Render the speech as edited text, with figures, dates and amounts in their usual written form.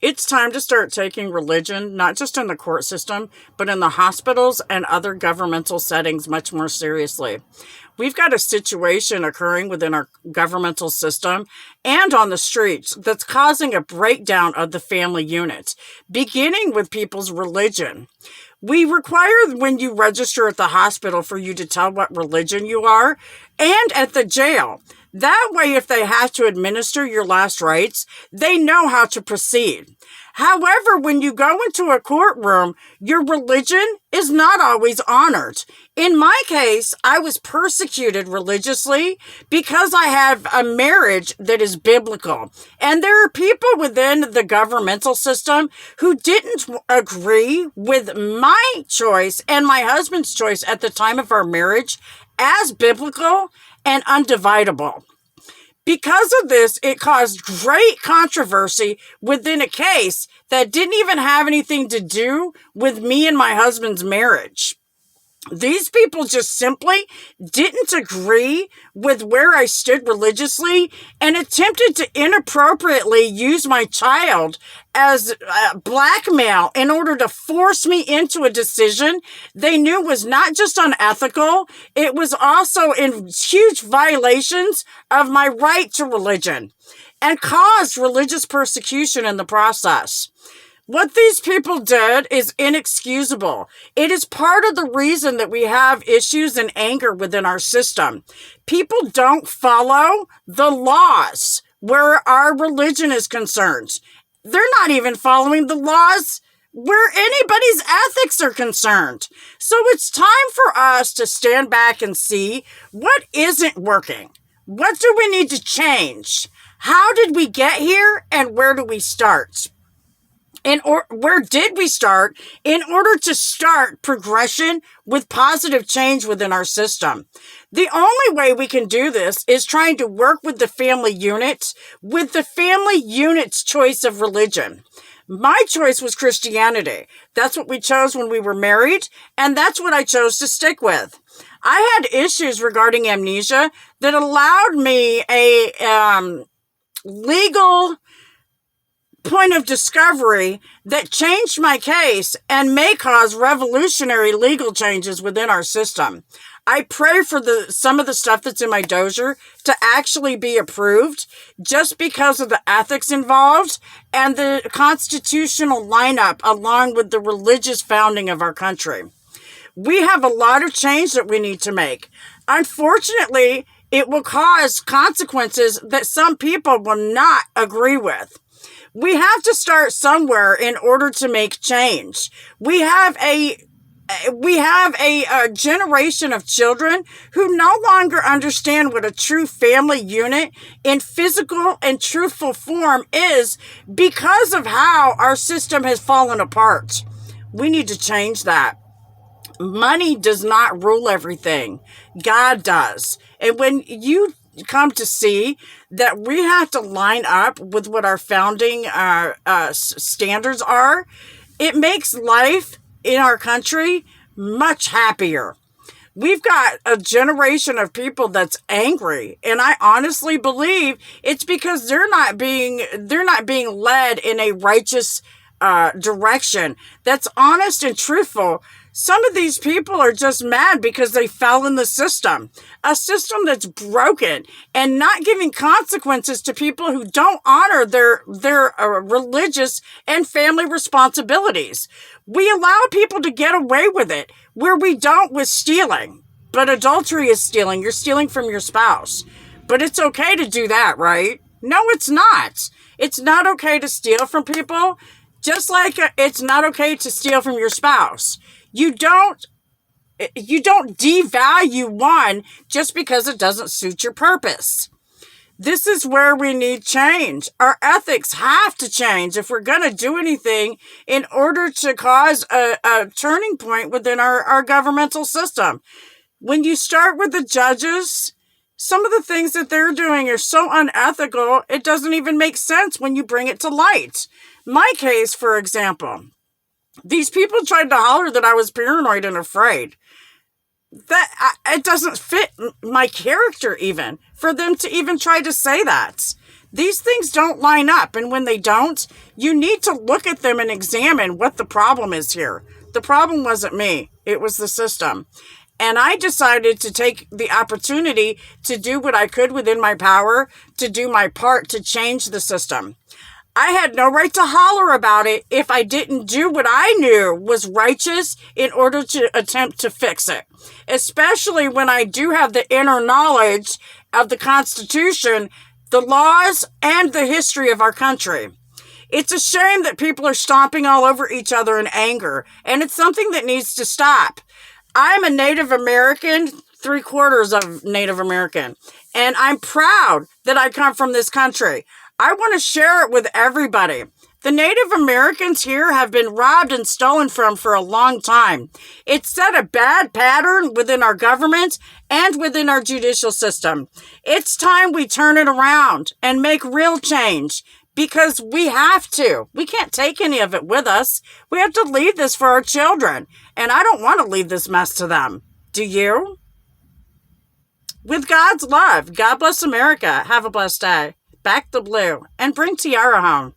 It's time to start taking religion, not just in the court system, but in the hospitals and other governmental settings much more seriously. We've got a situation occurring within our governmental system and on the streets that's causing a breakdown of the family unit, beginning with people's religion. We require when you register at the hospital for you to tell what religion you are, and at the jail. That way, if they have to administer your last rites, they know how to proceed. However, when you go into a courtroom, your religion is not always honored. In my case, I was persecuted religiously because I have a marriage that is biblical. And there are people within the governmental system who didn't agree with my choice and my husband's choice at the time of our marriage as biblical and undividable. Because of this, it caused great controversy within a case that didn't even have anything to do with me and my husband's marriage. These people just simply didn't agree with where I stood religiously and attempted to inappropriately use my child as blackmail in order to force me into a decision they knew was not just unethical, it was also in huge violations of my right to religion and caused religious persecution in the process. What these people did is inexcusable. It is part of the reason that we have issues and anger within our system. People don't follow the laws where our religion is concerned. They're not even following the laws where anybody's ethics are concerned. So it's time for us to stand back and see what isn't working. What do we need to change? How did we get here and where do we start? Where did we start in order to start progression with positive change within our system? The only way we can do this is trying to work with the family unit, with the family unit's choice of religion. My choice was Christianity. That's what we chose when we were married, and that's what I chose to stick with. I had issues regarding amnesia that allowed me a legal point of discovery that changed my case and may cause revolutionary legal changes within our system. I pray for some of the stuff that's in my dossier to actually be approved just because of the ethics involved and the constitutional lineup along with the religious founding of our country. We have a lot of change that we need to make. Unfortunately, it will cause consequences that some people will not agree with. We have to start somewhere in order to make change. We have a generation of children who no longer understand what a true family unit in physical and truthful form is because of how our system has fallen apart. We need to change that. Money does not rule everything. God does. And when you come to see that we have to line up with what our founding standards are, it makes life in our country much happier. We've got a generation of people that's angry, and I honestly believe it's because they're not being led in a righteous direction that's honest and truthful. Some of these people are just mad because they fell in the system, a system that's broken and not giving consequences to people who don't honor their religious and family responsibilities. We allow people to get away with it where we don't with stealing. But adultery is stealing. You're stealing from your spouse. But it's okay to do that, right? No, it's not. It's not okay to steal from people, just like it's not okay to steal from your spouse. You don't devalue one just because it doesn't suit your purpose. This is where we need change. Our ethics have to change if we're going to do anything in order to cause a turning point within our governmental system. When you start with the judges, some of the things that they're doing are so unethical, it doesn't even make sense when you bring it to light. My case, for example, these people tried to holler that I was paranoid and afraid. It doesn't fit my character even for them to even try to say that. These things don't line up. And when they don't, you need to look at them and examine what the problem is here. The problem wasn't me. It was the system. And I decided to take the opportunity to do what I could within my power, to do my part to change the system. I had no right to holler about it if I didn't do what I knew was righteous in order to attempt to fix it. Especially when I do have the inner knowledge of the Constitution, the laws, and the history of our country. It's a shame that people are stomping all over each other in anger, and it's something that needs to stop. I'm a Native American, 3/4 of Native American, and I'm proud that I come from this country. I want to share it with everybody. The Native Americans here have been robbed and stolen from for a long time. It's set a bad pattern within our government and within our judicial system. It's time we turn it around and make real change because we have to. We can't take any of it with us. We have to leave this for our children, and I don't want to leave this mess to them. Do you? With God's love, God bless America. Have a blessed day. Back the blue and bring Tiara home.